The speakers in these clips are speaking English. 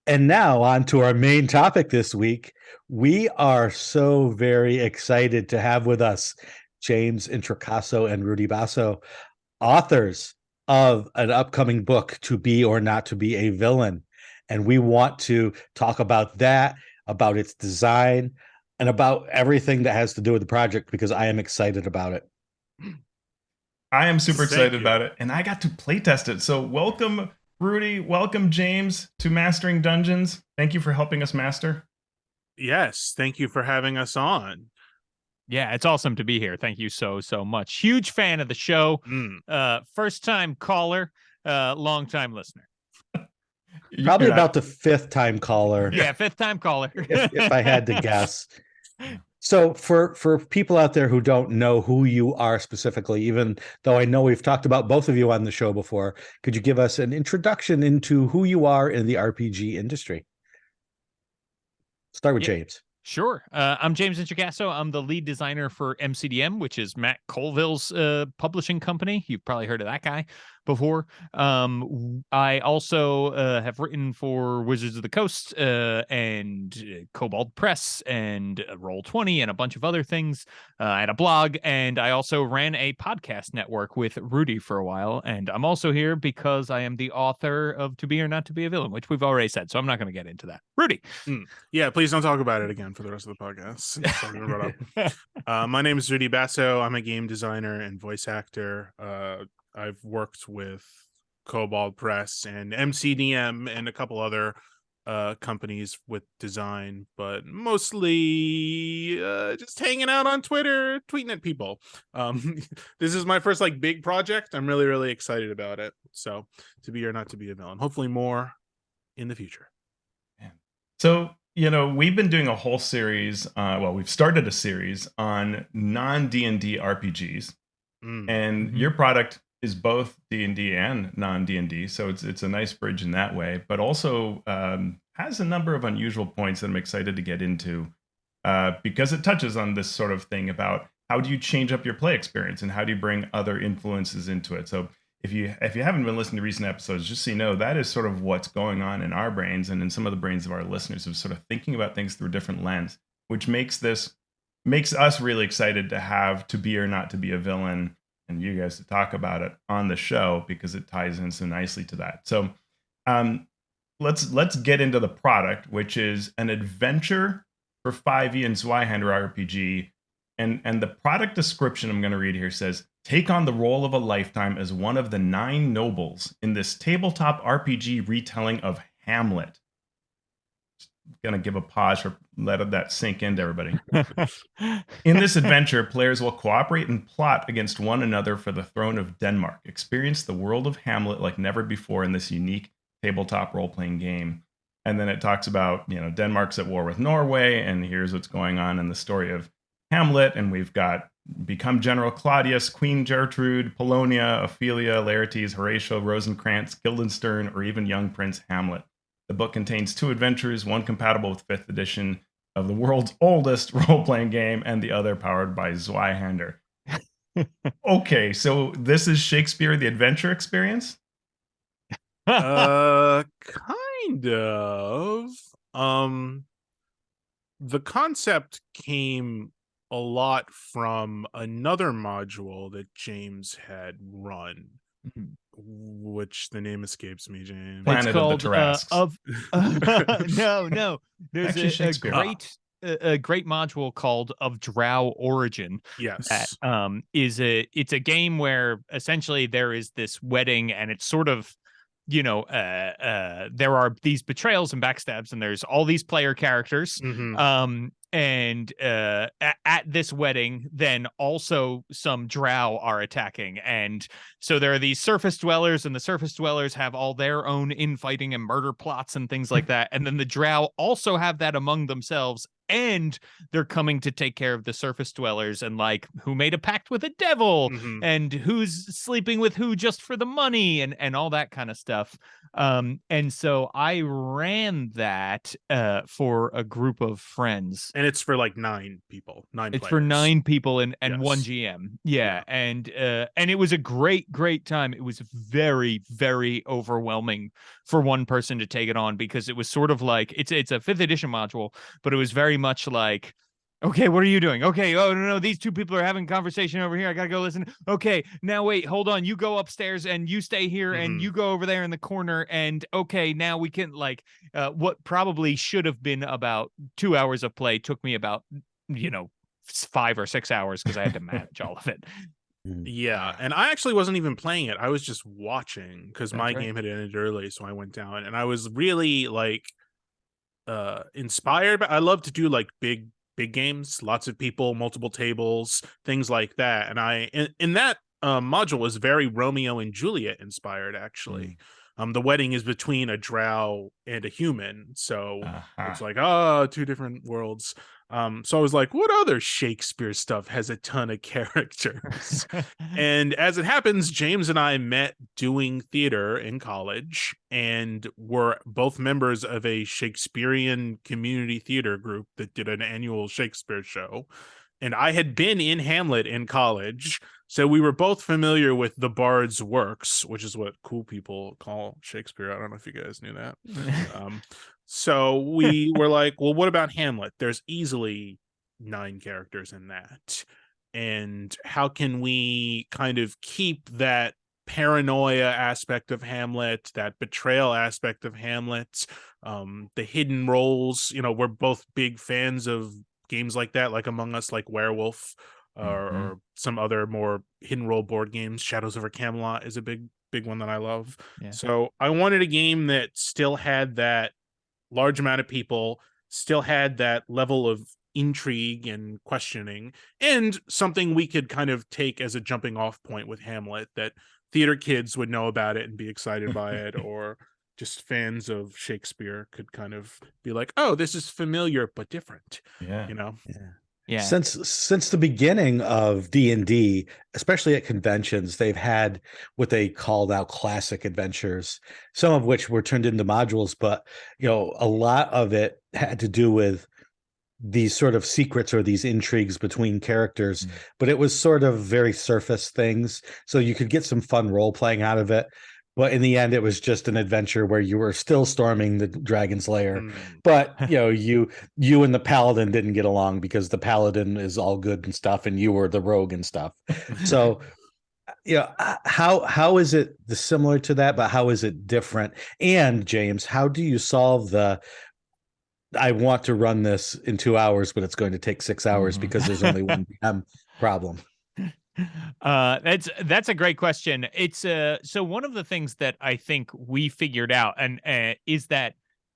And now on to our main topic this week. We are so very excited to have with us James Introcaso and Rudy Baso, authors of an upcoming book, To Be or Not to Be a Villain. And we want to talk about that, about its design, and about everything that has to do with the project because I am excited about it. I am super Thank excited you. about it, and I got to playtest it. So, welcome, Rudy. Welcome, James, to Mastering Dungeons. Thank you for helping us master. Yes, thank you for having us on. Yeah, it's awesome to be here. Thank you so much. Huge fan of the show. First time caller, long time listener. Probably about the fifth time caller. Yeah, fifth time caller. if I had to guess. So for people out there who don't know who you are specifically, even though I know we've talked about both of you on the show before, could you give us an introduction into who you are in the RPG industry? Start with James. Sure. I'm James Introcaso. I'm the lead designer for MCDM, which is Matt Colville's publishing company. You've probably heard of that guy before. I also have written for Wizards of the Coast and Cobalt Press and Roll20 and a bunch of other things. I had a blog, and I also ran a podcast network with Rudy for a while. And I'm also here because I am the author of To Be or Not to Be a Villain, which we've already said, so I'm not going to get into that. Rudy. Yeah, please don't talk about it again for the rest of the podcast. My name is Rudy Baso. I'm a game designer and voice actor. I've worked with Cobalt Press and MCDM and a couple other companies with design, but mostly just hanging out on Twitter, tweeting at people. This is my first big project. I'm really excited about it. So, To Be or Not to Be a Villain. Hopefully more in the future. So, we've been doing a whole series. We've started a series on non-D&D RPGs, and your product is both D&D and non-D&D, so it's a nice bridge in that way, but also has a number of unusual points that I'm excited to get into because it touches on this sort of thing about how do you change up your play experience and how do you bring other influences into it. So if you haven't been listening to recent episodes, just so you know, that is sort of what's going on in our brains and in some of the brains of our listeners, of sort of thinking about things through a different lens, which makes us really excited to have To Be or Not to Be a Villain and you guys to talk about it on the show because it ties in so nicely to that. So let's get into the product, which is an adventure for 5e and Zweihander RPG. And the product description I'm going to read here says, take on the role of a lifetime as one of the 9 nobles in this tabletop RPG retelling of Hamlet. Just gonna give a pause for let that sink into everybody. In this adventure, players will cooperate and plot against one another for the throne of Denmark. Experience the world of Hamlet like never before in this unique tabletop role-playing game. And then it talks about, Denmark's at war with Norway, and here's what's going on in the story of Hamlet, and we've got become General Claudius, Queen Gertrude, Polonia, Ophelia, Laertes, Horatio, Rosencrantz, Guildenstern, or even young Prince Hamlet. The book contains 2 adventures, one compatible with 5th edition of the world's oldest role-playing game, and the other powered by Zweihander. Okay, so this is Shakespeare the Adventure Experience? Kind of. The concept came a lot from another module that James had run, which the name escapes me, James. Planet it's called, of the Tarasques. No. There's Actually, a great module called Of Drow Origin. Yes. That it's a game where essentially there is this wedding, and it's sort of there are these betrayals and backstabs, and there's all these player characters. And at this wedding, then also some drow are attacking. And so there are these surface dwellers, and the surface dwellers have all their own infighting and murder plots and things like that. And then the drow also have that among themselves. And they're coming to take care of the surface dwellers, and who made a pact with a devil and who's sleeping with who just for the money and all that kind of stuff. And so I ran that for a group of friends. And it's for like 9 people, 9 It's players. for 9 people and one Yes. GM. Yeah. And it was a great time. It was very, very overwhelming for one person to take it on, because it was sort of like it's a 5th edition module, but it was very much like, okay, what are you doing? Okay, oh no, these 2 people are having a conversation over here. I gotta go listen. Okay, now wait, hold on. You go upstairs and you stay here, and you go over there in the corner. And okay, now we can what probably should have been about 2 hours of play took me about 5 or 6 hours, because I had to manage all of it. Yeah, and I actually wasn't even playing it. I was just watching, because my right. game had ended early, so I went down, and I was really inspired. But I love to do like big games, lots of people, multiple tables, things like that. And I in that module was very Romeo and Juliet inspired, actually. The wedding is between a drow and a human, so it's like 2 different worlds. So I was like, what other Shakespeare stuff has a ton of characters? And as it happens, James and I met doing theater in college, and were both members of a Shakespearean community theater group that did an annual Shakespeare show. And I had been in Hamlet in college, so we were both familiar with the Bard's works, which is what cool people call Shakespeare. I don't know if you guys knew that. So we were like, well, what about Hamlet? There's easily 9 characters in that. And how can we kind of keep that paranoia aspect of Hamlet, that betrayal aspect of Hamlet, the hidden roles? We're both big fans of games like that, like Among Us, like Werewolf, or some other more hidden role board games. Shadows over Camelot is a big one that I love. Yeah. So I wanted a game that still had that large amount of people, still had that level of intrigue and questioning, and something we could kind of take as a jumping off point with Hamlet, that theater kids would know about it and be excited by it, or just fans of Shakespeare could kind of be like, oh, this is familiar but different. Yeah. Yeah. Since the beginning of D&D, especially at conventions, they've had what they called out classic adventures, some of which were turned into modules, but a lot of it had to do with these sort of secrets or these intrigues between characters, but it was sort of very surface things, so you could get some fun role playing out of it. But in the end, it was just an adventure where you were still storming the dragon's lair. But you and the paladin didn't get along, because the paladin is all good and stuff, and you were the rogue and stuff. So how is it similar to that, but how is it different? And James, how do you solve the I want to run this in 2 hours, but it's going to take 6 hours because there's only one DM problem? That's a great question. It's so one of the things that I think we figured out and is that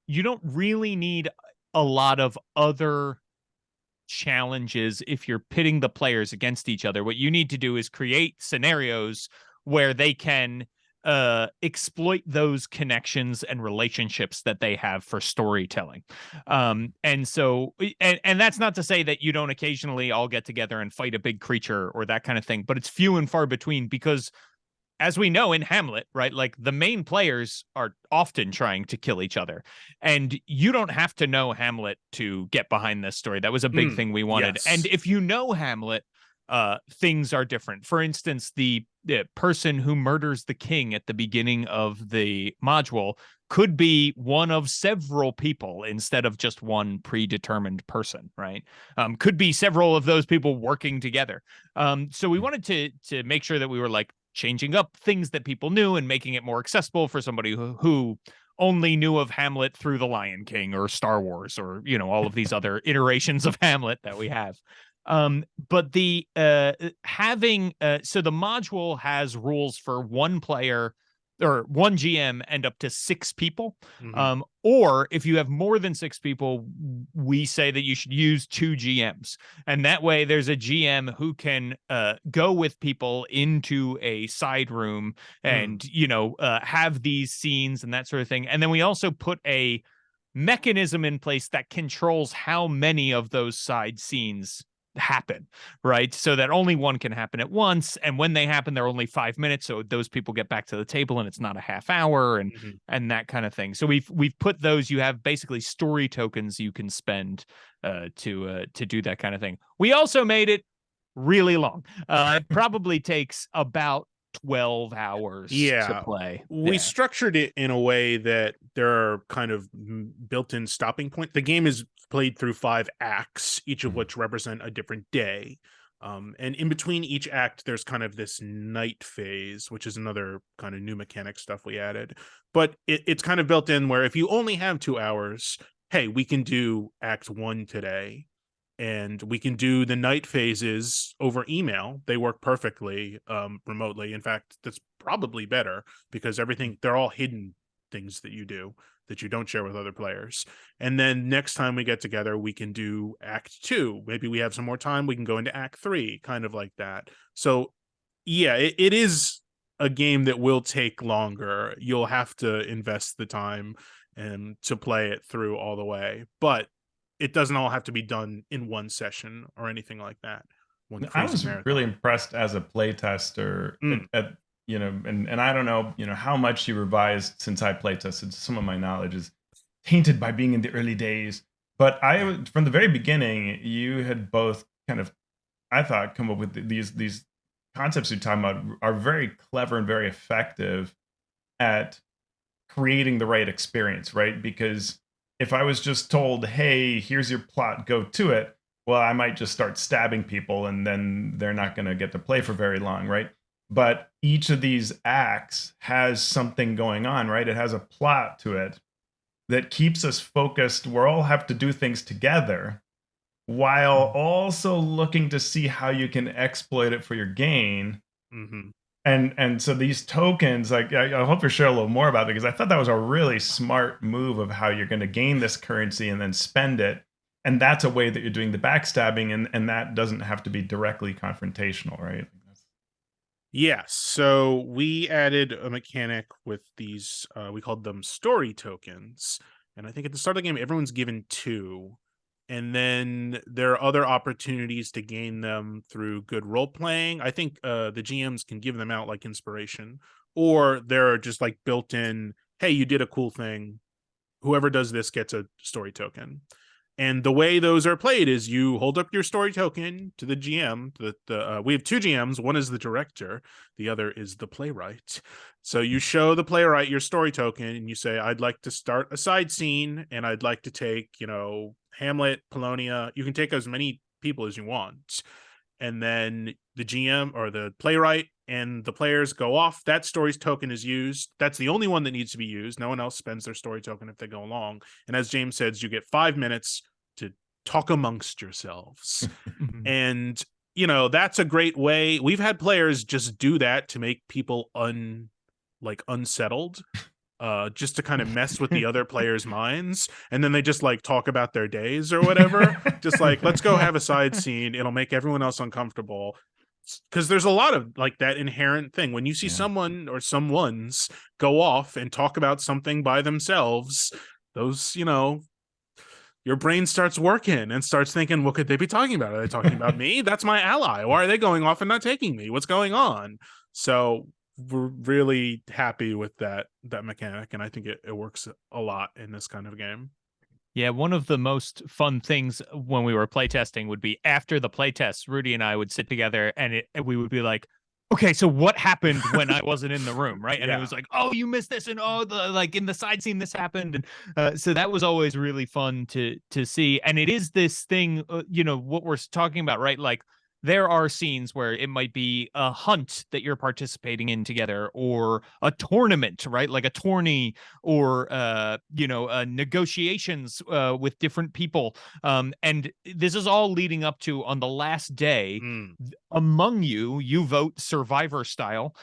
you don't really need a lot of other challenges if you're pitting the players against each other. What you need to do is create scenarios where they can exploit those connections and relationships that they have for storytelling. And so that's not to say that you don't occasionally all get together and fight a big creature or that kind of thing, but it's few and far between, because as we know in Hamlet, right, like the main players are often trying to kill each other, and you don't have to know Hamlet to get behind this story. That was a big thing we wanted. Yes. And if you know Hamlet, things are different. For instance, the person who murders the king at the beginning of the module could be one of several people instead of just one predetermined person, right? Could be several of those people working together. So we wanted to make sure that we were like changing up things that people knew and making it more accessible for somebody who only knew of Hamlet through The Lion King or Star Wars or, all of these other iterations of Hamlet that we have. But the having so the module has rules for one player or one GM and up to 6 people. Or if you have more than 6 people, we say that you should use 2 GMs. And that way there's a GM who can go with people into a side room and, have these scenes and that sort of thing. And then we also put a mechanism in place that controls how many of those side scenes happen, right? So that only one can happen at once, and when they happen, they're only 5 minutes, so those people get back to the table and it's not a half hour, and that kind of thing. So we've put those. You have basically story tokens you can spend to do that kind of thing. We also made it really long. It probably takes about 12 hours to play. We structured it in a way that there are kind of built-in stopping point. The game is played through 5 acts, each of which represent a different day. And in between each act, there's kind of this night phase, which is another kind of new mechanic stuff we added. But it's kind of built in where if you only have 2 hours, hey, we can do Act 1 today. And we can do the night phases over email. They work perfectly remotely. In fact, that's probably better because they're all hidden things that you do that you don't share with other players. And then next time we get together, we can do Act 2. Maybe we have some more time. We can go into Act 3, kind of like that. So yeah, it is a game that will take longer. You'll have to invest the time and to play it through all the way. But it doesn't all have to be done in one session or anything like that. I was really impressed as a playtester at and I don't know, how much you revised since I playtested. Some of my knowledge is tainted by being in the early days. But from the very beginning, you had both kind of, I thought, come up with these concepts you're talking about are very clever and very effective at creating the right experience, right? Because if I was just told, hey, here's your plot, go to it, well, I might just start stabbing people and then they're not going to get to play for very long, right? But each of these acts has something going on, right? It has a plot to it that keeps us focused. We all have to do things together while also looking to see how you can exploit it for your gain. And so these tokens, like, I hope you share a little more about it, because I thought that was a really smart move of how you're going to gain this currency and then spend it. And that's a way that you're doing the backstabbing, and that doesn't have to be directly confrontational, right? Yes. So we added a mechanic with these, we called them story tokens. And I think at the start of the game, everyone's given 2. And then there are other opportunities to gain them through good role playing. I think the GMs can give them out like inspiration, or they're just like built in, hey, you did a cool thing. Whoever does this gets a story token. And the way those are played is you hold up your story token to the GM. We have 2 GMs. One is the director. The other is the playwright. So you show the playwright your story token and you say, I'd like to start a side scene and I'd like to take, Hamlet, Polonia. You can take as many people as you want. And then the GM or the playwright and the players go off. That story's token is used. That's the only one that needs to be used. No one else spends their story token if they go along. And as James says, you get 5 minutes to talk amongst yourselves. And, that's a great way. We've had players just do that to make people unsettled. Just to kind of mess with the other players' minds, and then they just like talk about their days or whatever. Just like, let's go have a side scene. It'll make everyone else uncomfortable, because there's a lot of like that inherent thing when you see someone or someone's go off and talk about something by themselves. Those, your brain starts working and starts thinking, what could they be talking about? Are they talking about me? That's my ally. Why are they going off and not taking me? What's going on? So we're really happy with that mechanic, and I think it works a lot in this kind of game. Yeah, one of the most fun things when we were playtesting would be after the playtest, Rudy and I would sit together and we would be like, okay, so what happened when I wasn't in the room, right? And it was like, oh, you missed this, and like in the side scene this happened, and so that was always really fun to see. And it is this thing, what we're talking about, right? Like, there are scenes where it might be a hunt that you're participating in together, or a tournament, right? Like a tourney, or negotiations with different people. And this is all leading up to, on the last day, among you vote survivor style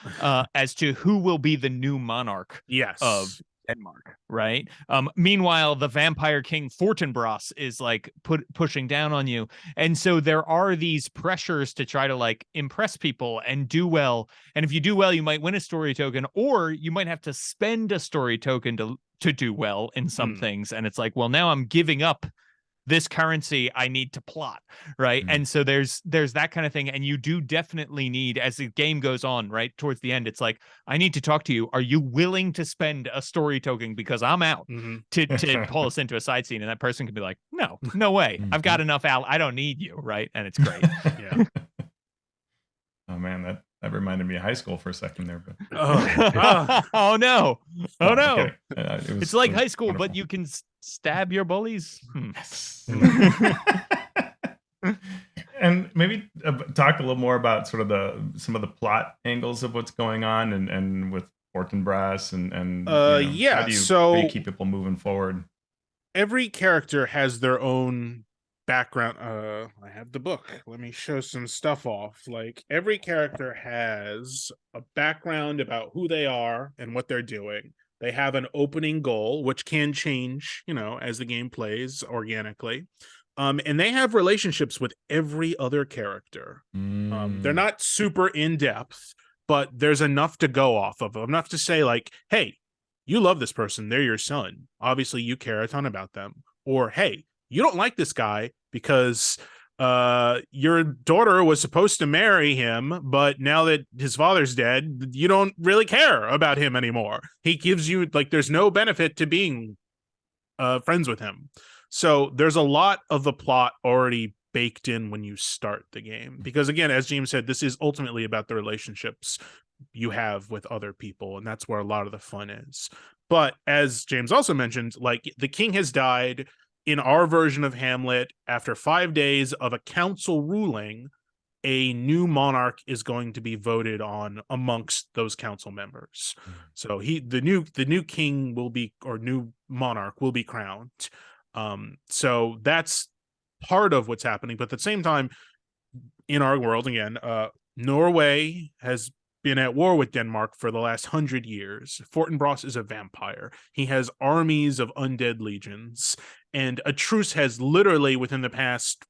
as to who will be the new monarch of Denmark, right? Meanwhile, the vampire king Fortinbras is like pushing down on you, and so there are these pressures to try to like impress people and do well. And if you do well, you might win a story token, or you might have to spend a story token to do well in some things. And it's like, well, now I'm giving up this currency I need to plot, right? And so there's that kind of thing, and you do definitely need, as the game goes on, right towards the end, it's like, I need to talk to you. Are you willing to spend a story token, because I'm out to pull us into a side scene? And that person can be like, no way, I've got enough out, I don't need you, right? And it's great. Yeah. Oh man, that reminded me of high school for a second there. But Oh no, it's like high school, wonderful. But you can stab your bullies. Yes. And maybe talk a little more about sort of some of the plot angles of what's going on, and with Fortinbras and how do you keep people moving forward? Every character has their own background. I have the book. Let me show some stuff off. Like, every character has a background about who they are and what they're doing. They have an opening goal, which can change, as the game plays organically. And they have relationships with every other character. They're not super in depth, but there's enough to go off of, enough to say, like, hey, you love this person, they're your son, obviously you care a ton about them. Or, hey, you don't like this guy because your daughter was supposed to marry him, but now that his father's dead, you don't really care about him anymore. He gives you, like, there's no benefit to being friends with him. So there's a lot of the plot already baked in when you start the game, because again, as James said, this is ultimately about the relationships you have with other people, and that's where a lot of the fun is. But as James also mentioned, like, the king has died. In our version of Hamlet, after 5 days of a council ruling, a new monarch is going to be voted on amongst those council members. So the new king will be, or new monarch will be crowned. So that's part of what's happening. But at the same time, in our world, again, Norway has been at war with Denmark for the last 100 years. Fortinbras is a vampire. He has armies of undead legions, and a truce has literally, within the past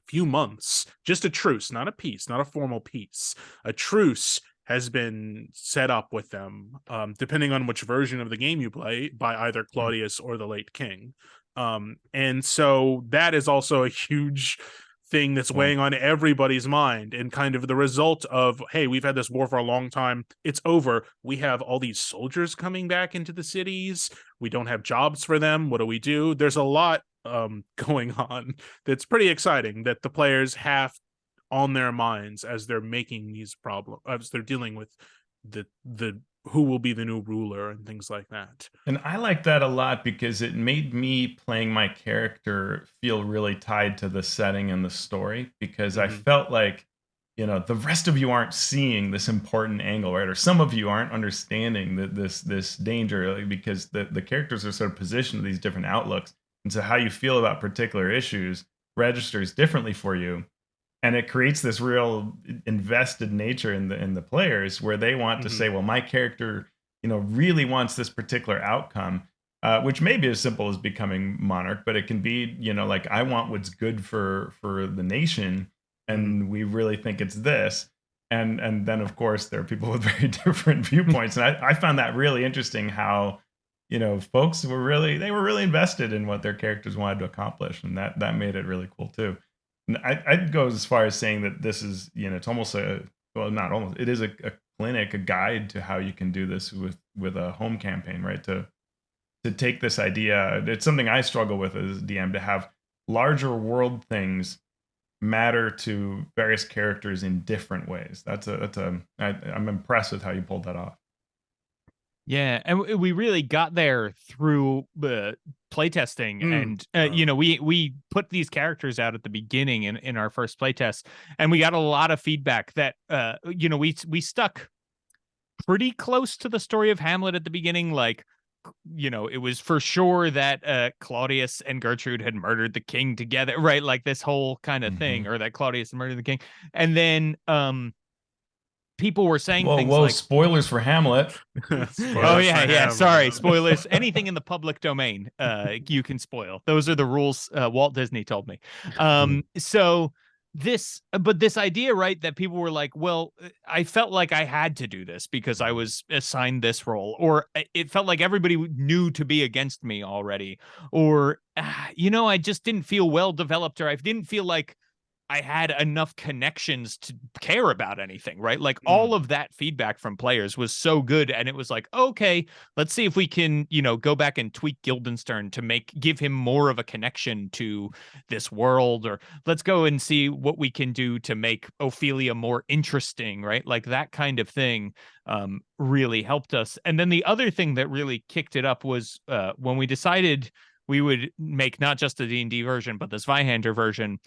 few months, just a truce, not a peace, not a formal peace, a truce has been set up with them, depending on which version of the game you play, by either Claudius or the late king. And so that is also a huge thing that's weighing on everybody's mind, and kind of the result of, hey, we've had this war for a long time, it's over, we have all these soldiers coming back into the cities, we don't have jobs for them, what do we do? There's a lot going on that's pretty exciting, that the players have on their minds as they're making these problems, as they're dealing with the who will be the new ruler and things like that. And I like that a lot, because it made me playing my character feel really tied to the setting and the story, because I felt like, the rest of you aren't seeing this important angle, right? Or some of you aren't understanding this danger, because the characters are sort of positioned to these different outlooks. And so how you feel about particular issues registers differently for you. And it creates this real invested nature in the players, where they want to say, well, my character, really wants this particular outcome, which may be as simple as becoming monarch, but it can be, like, I want what's good for the nation, and we really think it's this. And then, of course, there are people with very different viewpoints. And I found that really interesting, how, folks were really invested in what their characters wanted to accomplish. And that made it really cool, too. I'd go as far as saying that this is, it's almost not almost, it is a clinic, a guide to how you can do this with a home campaign, right? To take this idea, it's something I struggle with as DM, to have larger world things matter to various characters in different ways. I'm impressed with how you pulled that off. Yeah, and we really got there through playtesting, and we put these characters out at the beginning in our first playtest, and we got a lot of feedback that we stuck pretty close to the story of Hamlet at the beginning. Like, it was for sure that Claudius and Gertrude had murdered the king together, right? Like, this whole kind of thing, or that Claudius had murdered the king, and then people were saying things like, spoilers for Hamlet. Sorry, spoilers. Anything in the public domain, you can spoil. Those are the rules Walt Disney told me. So this idea, right, that people were like, well, I felt like I had to do this because I was assigned this role, or it felt like everybody knew to be against me already, or I just didn't feel well developed, or I didn't feel like I had enough connections to care about anything, right? Like all of that feedback from players was so good. And it was like, okay, let's see if we can, go back and tweak Guildenstern to give him more of a connection to this world, or let's go and see what we can do to make Ophelia more interesting, right? Like that kind of thing really helped us. And then the other thing that really kicked it up was when we decided we would make not just the D&D version, but the Zweihander version.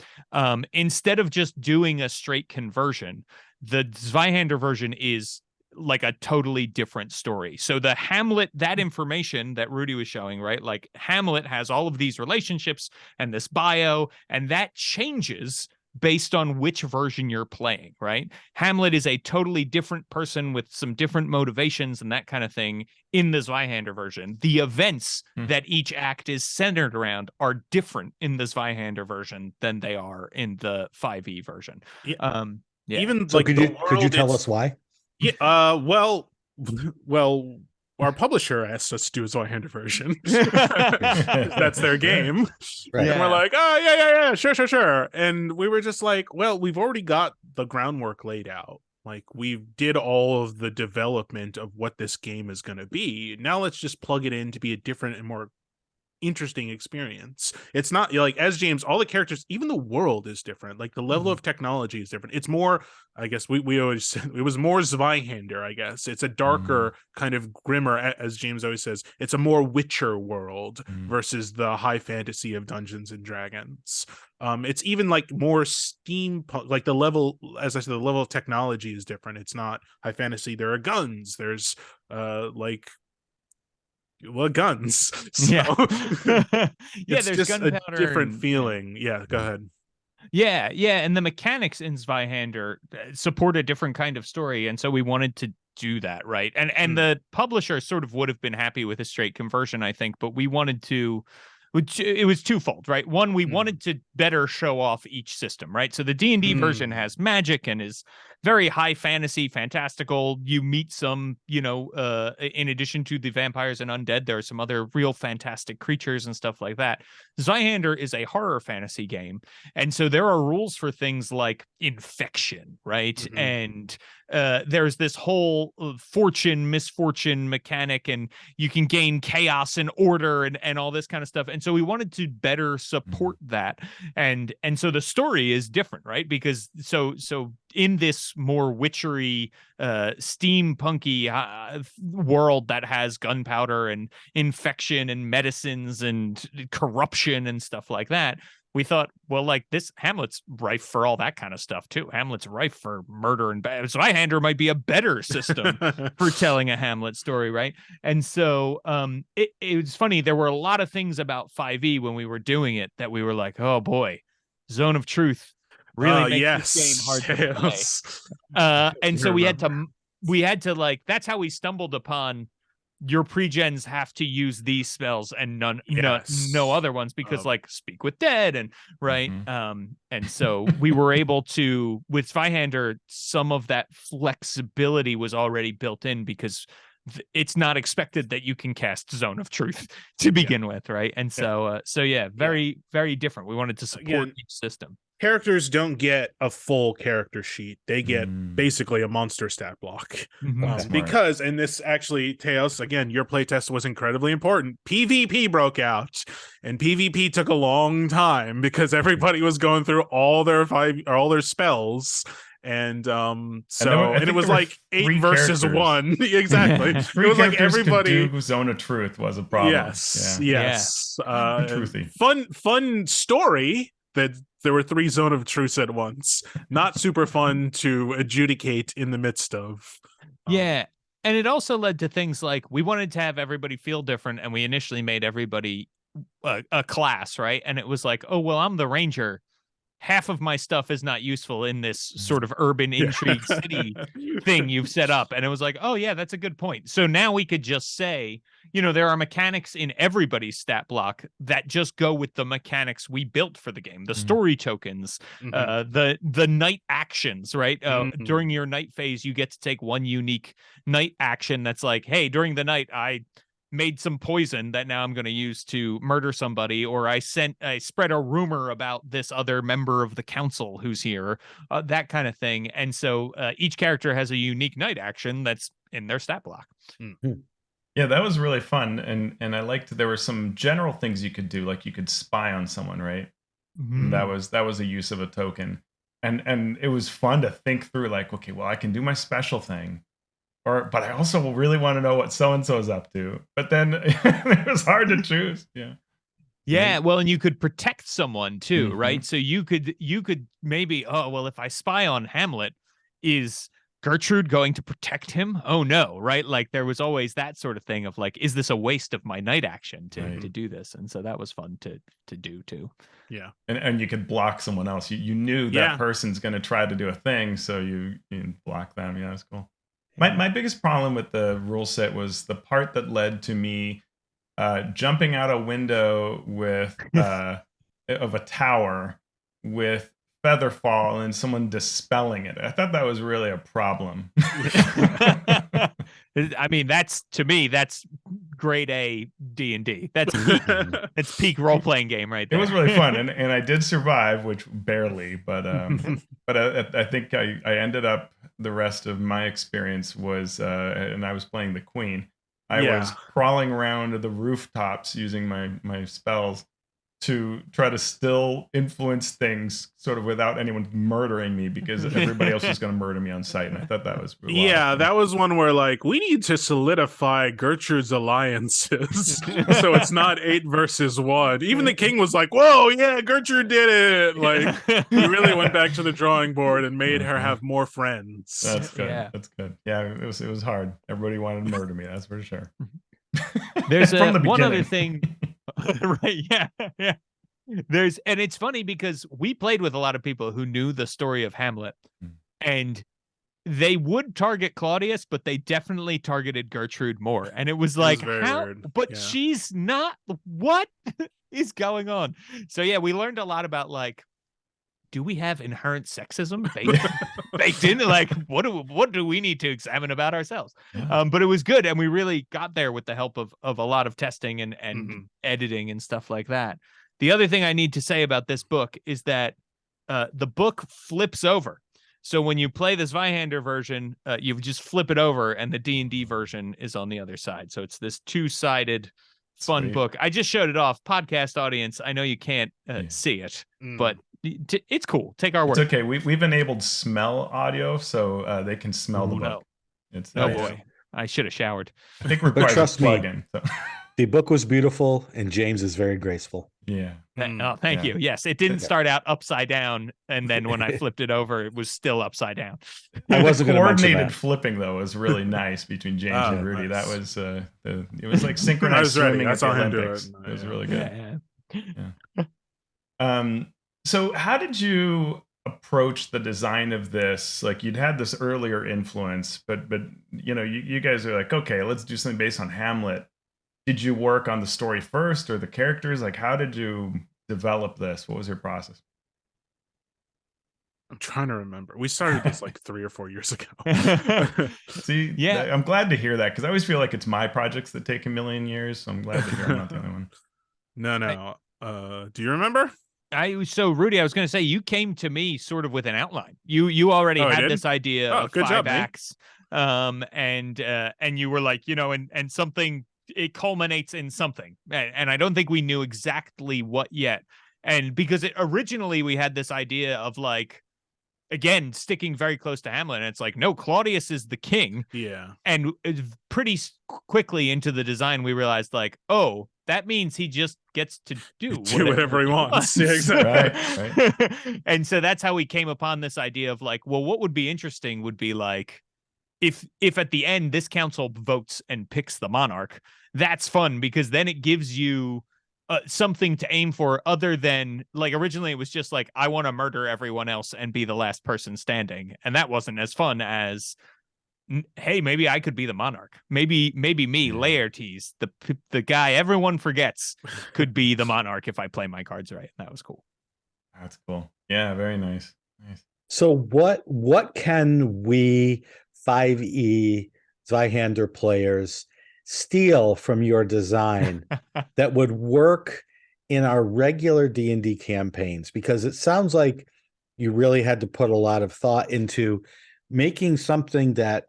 Instead of just doing a straight conversion, the Zweihander version is like a totally different story. So the Hamlet, that information that Rudy was showing, right? Like Hamlet has all of these relationships and this bio, and that changes based on which version you're playing, right? Hamlet is a totally different person with some different motivations and that kind of thing in the Zweihander version. The events that each act is centered around are different in the Zweihander version than they are in the 5e version. Yeah. Yeah. Even So like could you tell us why? Yeah. Well, our publisher asked us to do a Zweihander version. That's their game. Right. And we're like, oh, yeah, sure. And we were just like, well, we've already got the groundwork laid out. Like, we did all of the development of what this game is going to be. Now let's just plug it in to be a different and more interesting experience. It's not like, as James, all the characters, even the world is different. Like the level of technology is different. It's more, I guess we always said it was more Zweihander, I guess. It's a darker kind of grimmer, as James always says. It's a more Witcher world versus the high fantasy of Dungeons and Dragons. It's even like more steampunk, like the level, as I said, the level of technology is different. It's not high fantasy. There are guns. There's guns. So Yeah. it's there's just a gunpowder different and, feeling. Yeah, go ahead. Yeah, and the mechanics in Zweihander support a different kind of story, and so we wanted to do that, right? And the publisher sort of would have been happy with a straight conversion, I think, but we wanted to. It was twofold, right? One, we wanted to better show off each system, right? So the D&D version has magic and is very high fantasy, fantastical. You meet some, in addition to the vampires and undead, there are some other real fantastic creatures and stuff like that. Zweihander is a horror fantasy game. And so there are rules for things like infection, right? And there's this whole misfortune mechanic, and you can gain chaos and order and all this kind of stuff. And so we wanted to better support that. And so the story is different, right? Because so in this more witchery, steampunky world that has gunpowder and infection and medicines and corruption and stuff like that, we thought, well, like this Hamlet's rife for all that kind of stuff too. Hamlet's rife for murder and bad. Zweihander might be a better system for telling a Hamlet story, right? And so it was funny. There were a lot of things about 5e when we were doing it that we were like, oh boy, Zone of Truth really makes this game hard to play. And so we had to like, that's how we stumbled upon your pre-gens have to use these spells and no other ones, because like Speak with Dead and right. And so we were able to, with Zweihander, some of that flexibility was already built in, because it's not expected that you can cast Zone of Truth to begin with, right? And so very, very different. We wanted to support each system. Characters don't get a full character sheet. They get basically a monster stat block. Because, and this actually, Teos, again, your playtest was incredibly important. PvP broke out, and PvP took a long time because everybody was going through all their spells. And it was like 8 versus 1. Exactly. It was like everybody. Zone of Truth was a problem. Yes. Fun story that there were 3 Zone of Truths at once. Not super fun to adjudicate in the midst of. And it also led to things like we wanted to have everybody feel different, and we initially made everybody a class, right? And it was like, oh, well, I'm the ranger. Half of my stuff is not useful in this sort of urban intrigue city thing you've set up. And it was like, oh yeah, that's a good point. So now we could just say, there are mechanics in everybody's stat block that just go with the mechanics we built for the game. The story tokens, the night actions, right? During your night phase, you get to take one unique night action that's like, hey, during the night, I made some poison that now I'm going to use to murder somebody, or I spread a rumor about this other member of the council who's here, that kind of thing. And so each character has a unique night action that's in their stat block. Yeah, that was really fun, and I liked there were some general things you could do, like you could spy on someone, right? That was a use of a token, and it was fun to think through, like, okay, well, I can do my special thing, but I also really want to know what so and so is up to. But then it was hard to choose. Yeah, well, and you could protect someone too, right? So you could maybe, oh well, if I spy on Hamlet, is Gertrude going to protect him? Oh no, right? Like there was always that sort of thing of like, is this a waste of my night action to do this? And so that was fun to do too. Yeah, and you could block someone else. You knew that person's going to try to do a thing, so you block them. Yeah, that's cool. My biggest problem with the rule set was the part that led to me jumping out a window with of a tower with feather fall and someone dispelling it. I thought that was really a problem. I mean, that's grade A D&D. That's peak role playing game right there. It was really fun, and I did survive, which barely, but I think I ended up, the rest of my experience was, and I was playing the queen. I was crawling around the rooftops using my spells to try to still influence things sort of without anyone murdering me, because everybody else was going to murder me on sight. And I thought that was that was one where like we need to solidify Gertrude's alliances so it's not 8 versus 1. Even the king was like, whoa, yeah, Gertrude did it. Like he really went back to the drawing board and made her have more friends. That's good. That's good. Yeah, it was hard. Everybody wanted to murder me, that's for sure. There's one other thing. Right, yeah. And it's funny because we played with a lot of people who knew the story of Hamlet, and they would target Claudius, but they definitely targeted Gertrude more. And it was like, how? Weird. But she's not. What is going on? So yeah, we learned a lot about like, do we have inherent sexism baked in? Like, what do we need to examine about ourselves? But it was good, and we really got there with the help of a lot of testing and editing and stuff like that. The other thing I need to say about this book is that the book flips over. So when you play the Zweihander version, you just flip it over, and the D&D version is on the other side. So it's this two-sided fun book. I just showed it off. Podcast audience, I know you can't see it, but it's cool. Take our word. It's okay. We've enabled smell audio, so they can smell the book. No. Boy, I should have showered. I think we're trust me, in, so. The book was beautiful, and James is very graceful. Yeah. Thank you. Yes, it didn't start out upside down, and then when I flipped it over, it was still upside down. I wasn't going to mention coordinated that. Flipping though was really nice between James and Rudy. Nice. That was it was like synchronized swimming at the Olympics. It was really good. Yeah. So how did you approach the design of this? Like you'd had this earlier influence, but you guys are like, okay, let's do something based on Hamlet. Did you work on the story first or the characters? Like, how did you develop this? What was your process? I'm trying to remember. We started this like 3 or 4 years ago. See, I'm glad to hear that, because I always feel like it's my projects that take a million years. So I'm glad to hear I'm not the only one. No. Do you remember? So Rudy, I was going to say, you came to me sort of with an outline. You already had this idea of 5 acts, and you were like, and something, it culminates in something, and I don't think we knew exactly what yet. And because originally we had this idea of like, again, sticking very close to Hamlet, and it's like, no, Claudius is the king. Yeah, and pretty quickly into the design, we realized like, oh, that means he just gets to do whatever he wants. Yeah, exactly. Right. And so that's how we came upon this idea of like, well, what would be interesting would be like, if at the end this council votes and picks the monarch, that's fun, because then it gives you something to aim for, other than like originally it was just like, I want to murder everyone else and be the last person standing, and that wasn't as fun as hey, maybe I could be the monarch. Maybe me, Laertes, the guy everyone forgets, could be the monarch if I play my cards right. That was cool. That's cool. Yeah, very nice. Nice. So what can we 5e Zweihander players steal from your design that would work in our regular D&D campaigns? Because it sounds like you really had to put a lot of thought into making something that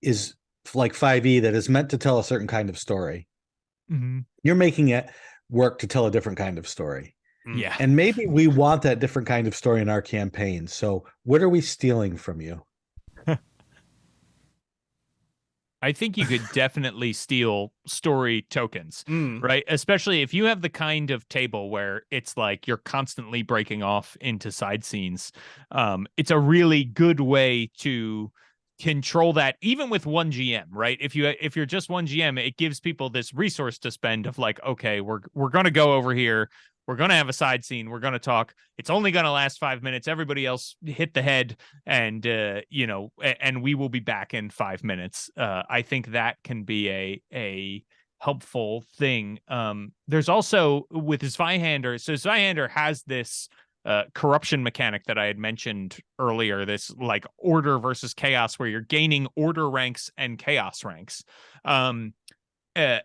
is like 5e that is meant to tell a certain kind of story. Mm-hmm. You're making it work to tell a different kind of story. Yeah. And maybe we want that different kind of story in our campaign. So what are we stealing from you? I think you could definitely steal story tokens, right? Especially if you have the kind of table where it's like you're constantly breaking off into side scenes. It's a really good way to control that, even with one GM, right? If you're just one GM, it gives people this resource to spend of like, okay, we're gonna go over here. We're going to have a side scene. We're going to talk. It's only going to last 5 minutes. Everybody else hit the head and, and we will be back in 5 minutes. I think that can be a helpful thing. There's also with Zweihander. So Zweihander has this corruption mechanic that I had mentioned earlier, this like order versus chaos, where you're gaining order ranks and chaos ranks. And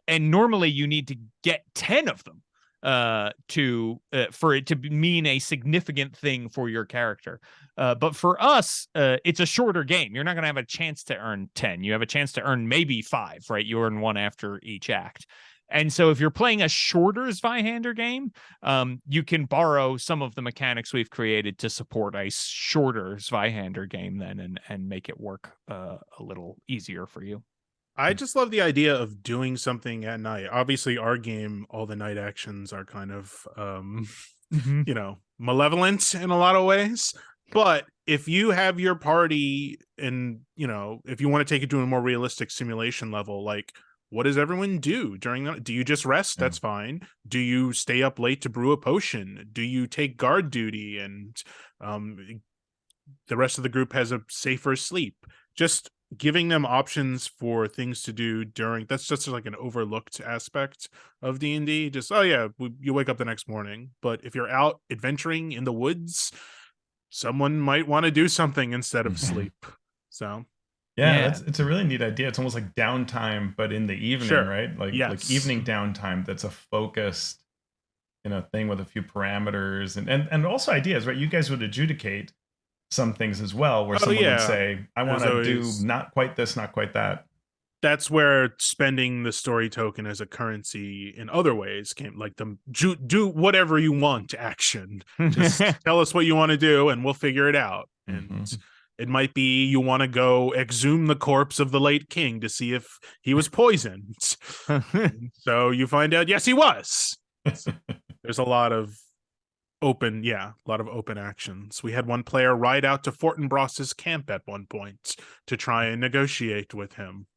normally you need to get 10 of them for it to mean a significant thing for your character. But for us, it's a shorter game. You're not going to have a chance to earn 10. You have a chance to earn maybe 5, right? You earn 1 after each act. And so if you're playing a shorter Zweihander game, you can borrow some of the mechanics we've created to support a shorter Zweihander game then and make it work a little easier for you. I just love the idea of doing something at night. Obviously, our game, all the night actions are kind of, malevolent in a lot of ways. But if you have your party and, if you want to take it to a more realistic simulation level, like, what does everyone do during that? Do you just rest? That's fine. Do you stay up late to brew a potion? Do you take guard duty and the rest of the group has a safer sleep? Just giving them options for things to do during, that's just like an overlooked aspect of D&D. Just, you wake up the next morning. But if you're out adventuring in the woods, someone might want to do something instead of sleep. So it's a really neat idea. It's almost like downtime, but in the evening, right? Like evening downtime. That's a focused, thing with a few parameters and also ideas, right? You guys would adjudicate some things as well, where someone would say, I want to do not quite this, not quite that. That's where spending the story token as a currency in other ways came, like the do whatever you want action. Just tell us what you want to do and we'll figure it out. And it might be you want to go exhume the corpse of the late king to see if he was poisoned. So you find out, yes, he was. There's a lot of open actions. We had one player ride out to Fortinbros's camp at one point to try and negotiate with him.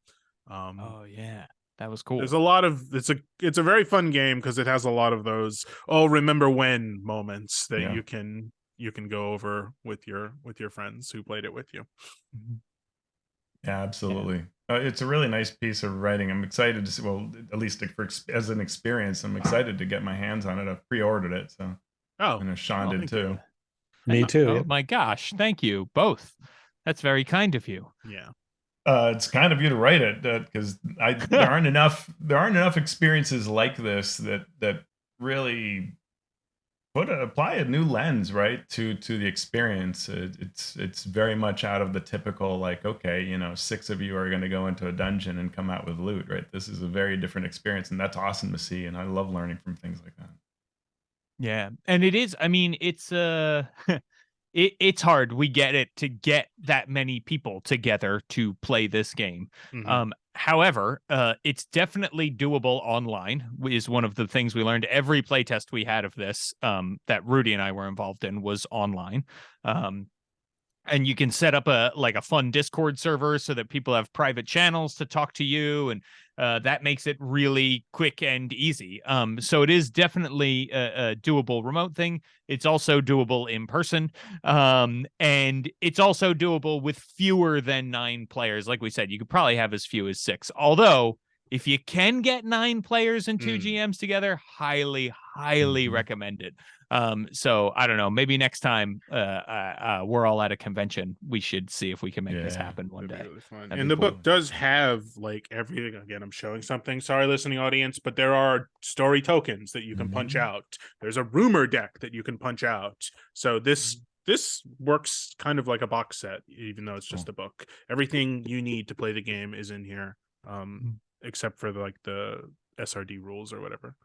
That was cool. There's a lot of it's a very fun game because it has a lot of those remember when moments that you can go over with your friends who played it with you. Yeah, absolutely. It's a really nice piece of writing. I'm excited to see, well, at least as an experience, I'm excited to get my hands on it. I've pre-ordered it, so Shawn did too. Me too. Oh my gosh, thank you both. That's very kind of you. Yeah. It's kind of you to write it because there aren't enough experiences like this that really apply a new lens, right, to the experience. It's very much out of the typical, like, okay, 6 of you are going to go into a dungeon and come out with loot, right? This is a very different experience, and that's awesome to see, and I love learning from things like that. Yeah, and it is. I mean, it's it's hard. We get it, to get that many people together to play this game. However, it's definitely doable online. Is one of the things we learned. Every playtest we had of this, that Rudy and I were involved in, was online. and you can set up a fun Discord server so that people have private channels to talk to you, and that makes it really quick and easy. So it is definitely a doable remote thing. It's also doable in person, and it's also doable with fewer than 9 players. Like we said, you could probably have as few as 6. Although, if you can get 9 players and 2 GMs together, highly recommend it. So I don't know, maybe next time we're all at a convention, we should see if we can make this happen one day. Really fun. That'd And be the cool. book does have like everything. Again, I'm showing something. Sorry, listening audience, but there are story tokens that you can punch out. There's a rumor deck that you can punch out. So this works kind of like a box set, even though it's just a book. Everything you need to play the game is in here, except for the SRD rules or whatever.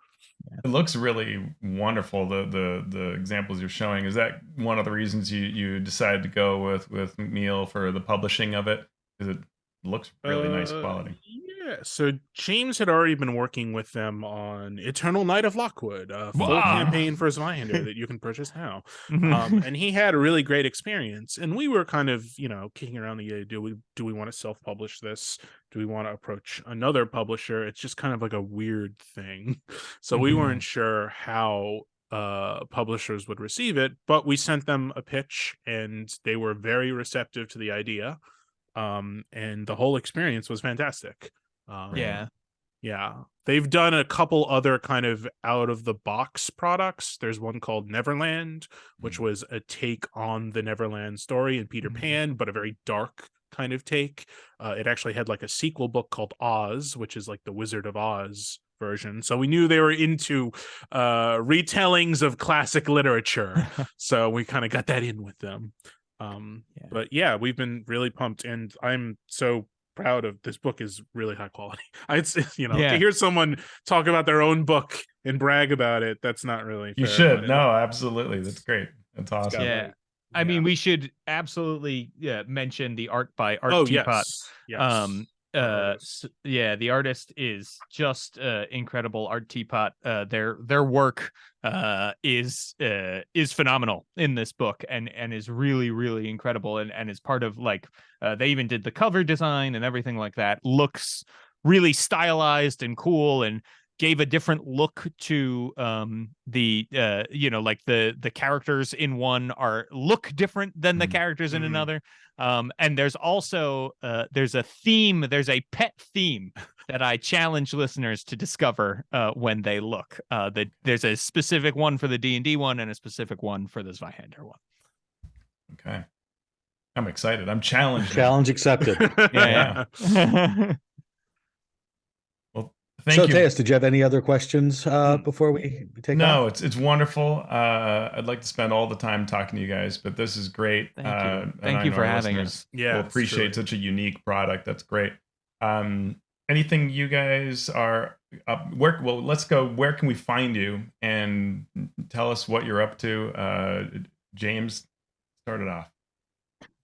It looks really wonderful. The examples you're showing, is that one of the reasons you decided to go with Neil for the publishing of it? Because it looks really nice quality. Yeah. So James had already been working with them on Eternal Night of Lockwood, a full campaign for Zweihander that you can purchase now. And he had a really great experience. And we were kind of, kicking around the idea, do we want to self-publish this? Do we want to approach another publisher? It's just kind of like a weird thing. So we weren't sure how publishers would receive it, but we sent them a pitch and they were very receptive to the idea. And the whole experience was fantastic. Yeah. They've done a couple other kind of out of the box products. There's one called Neverland, which was a take on the Neverland story in Peter Pan, but a very dark kind of take. It actually had like a sequel book called Oz, which is like the Wizard of Oz version. So we knew they were into retellings of classic literature. So we kind of got that in with them. But yeah, we've been really pumped, and I'm so proud of this book. Is really high quality. To hear someone talk about their own book and brag about it, that's not really you fair, should. No, absolutely. That's great. That's awesome. Yeah. I mean, we should absolutely mention the art by Art Teapot. Yes. The artist is just incredible. Art Teapot, their work is phenomenal in this book, and is really incredible, and is part of they even did the cover design and everything like that. Looks really stylized and cool, and gave a different look to the characters in one look different than the characters in another. And there's also there's a pet theme that I challenge listeners to discover when they look. There's a specific one for the D&D one and a specific one for the Zweihander one. Okay. I'm excited. I'm challenged. Challenge accepted. Yeah. Thank you. Teos, did you have any other questions before we take off? It's wonderful. I'd like to spend all the time talking to you guys, but this is great. Thank you. Thank you for having us. Yeah, will appreciate such a unique product. That's great. Anything you guys are up? Let's go. Where can we find you? And tell us what you're up to. James, start it off.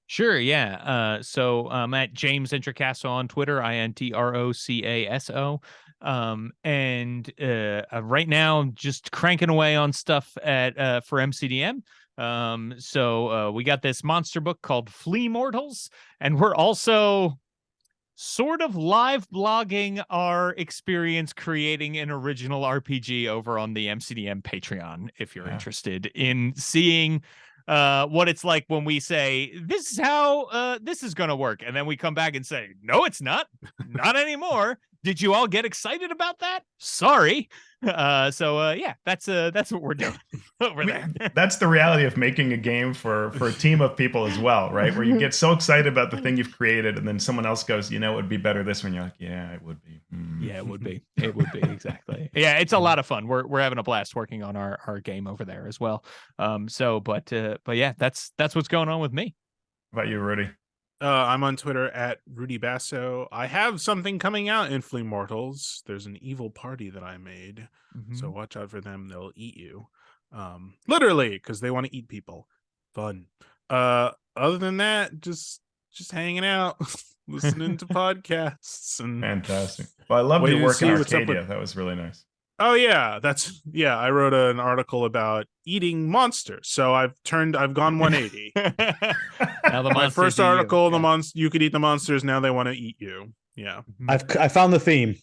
Sure, yeah. So I'm at James Introcaso on Twitter, INTROCASO. And right now I'm just cranking away on stuff for MCDM. So we got this monster book called Flea Mortals, and we're also sort of live blogging our experience creating an original RPG over on the MCDM Patreon, if you're interested in seeing what it's like when we say this is how this is gonna work, and then we come back and say no, it's not anymore. Did you all get excited about that? Sorry. That's what we're doing over there. That's the reality of making a game for a team of people as well, right? Where you get so excited about the thing you've created, and then someone else goes, it would be better this one. You're like, yeah, it would be. Yeah, it would be. It would be, exactly. Yeah, it's a lot of fun. We're having a blast working on our game over there as well. But yeah, that's what's going on with me. How about you, Rudy? I'm on Twitter at Rudy Baso. I have something coming out in Flea Mortals. There's an evil party that I made, so watch out for them. They'll eat you, literally, because they want to eat people. Fun. Other than that, just hanging out, listening to podcasts, and fantastic. Well, I love your work in Arcadia. That was really nice. Oh yeah, I wrote an article about eating monsters. So I've gone 180. Now the My monsters first eat you. article, Yeah. you could eat the monsters, now they want to eat you. Yeah. I found the theme.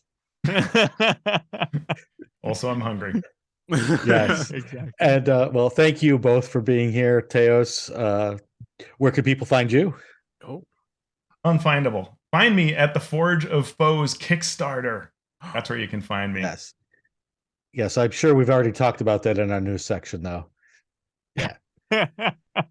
Also, I'm hungry. Yes. Exactly. And well, thank you both for being here. Teos, where can people find you? Oh. Unfindable. Find me at the Forge of Foes Kickstarter. That's where you can find me. Yes. Yes, I'm sure we've already talked about that in our news section, though. Yeah.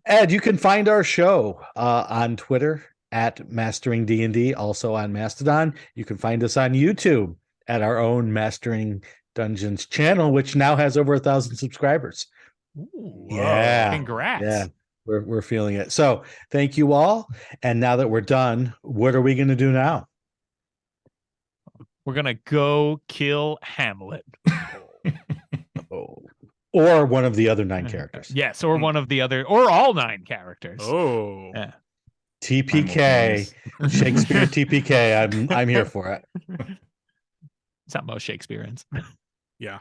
Ed, you can find our show on Twitter at Mastering D&D, also on Mastodon. You can find us on YouTube at our own Mastering Dungeons channel, which now has over 1,000 subscribers. Ooh, Yeah. Congrats. Yeah. We're feeling it. So thank you all. And now that we're done, what are we going to do now? We're going to go kill Hamlet. Oh. Or one of the other 9 characters. Yes, or one of the other, or all 9 characters. Oh. Yeah. TPK, Shakespeare TPK. I'm here for it. It's not most Shakespeareans. Yeah.